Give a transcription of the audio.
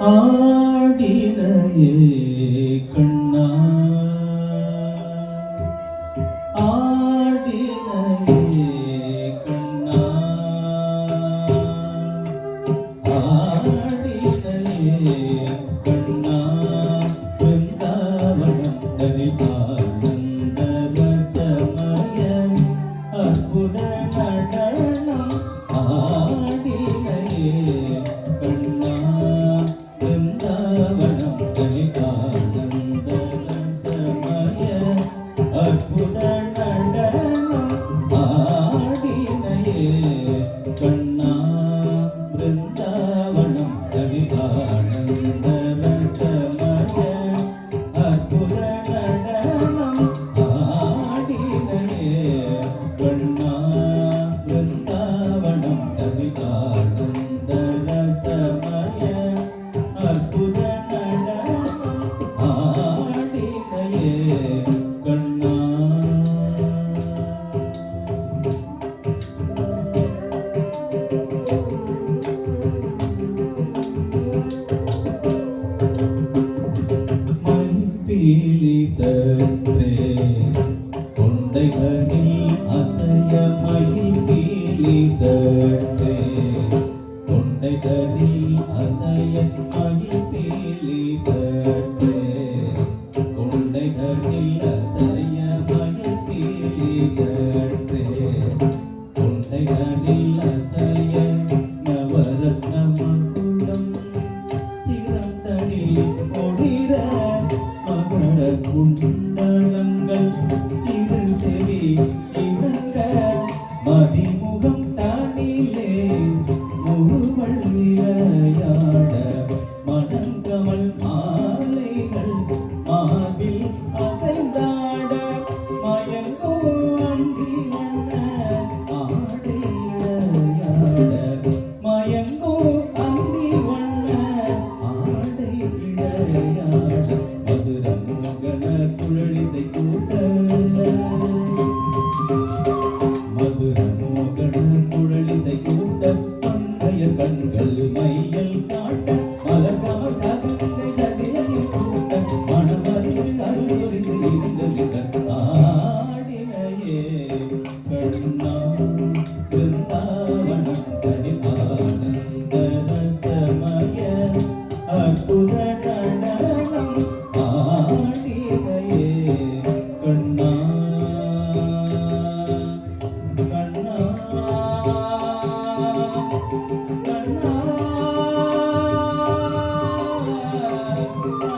ஆடினையே கண்ணா ஆடினையே கண்ணா ஆடினையே கண்ணா பிருந்தாவனம் தனில் ஆனந்த ரசமய அற்புத நடனம் ஆடினையே கண்ணா பிருந்தாவனம் தனில் ஆனந்த ரசமய அற்புத நடனம் ஆடினையே கண்ணா பிருந்தாவனம் தனில் ஆனந்த ரசமய அற்புத நடனம் ஆடினையே கண்ணா பிருந்தாவனம் தனில் ஆனந்த ரசமய அற்புத நடனம் ஆடினையே கண்ணா பீலி சற்றே கொண்டைகளில் அசைய மயில் பீலி சற்றே கொண்டைகளில் அசைய மயில் பீலி சற்றே கொண்டைகளில் அசைய மயில் பீலி சற்றே கொண்டைகளில் அசைய நவரத்ன மகுடம் சிறந்தனில் ஒளிர மகர குண்டலங்கள் இரு செவி இணங்க மதிமுகம் தானிலே முழுவள் விளையாட மணங்கமல் மாலைகள் மார்பில் அசைந்தாட மயங்கோ அந்தி வண்ண ஆடை விளையாட மயங்கோ அந்தி வண்ண ஆடை விளையாட மதுரமோகன குழலிசை கூட்ட மதுரமோகன குழலிசை கூட்ட பந்தய கண்கள் மையல் காட்ட மலர்கமல் சாதிகளை கதையில் கூட்ட மனமறிந்து அருள்புரிந்து இருந்த ஆடினையே கண்ணா பிருந்தாவனம் தனில் ஆனந்த ரசமய அற்புத நடனம் ஆடினையே கண்ணா கண்ணா கண்ணா ஆ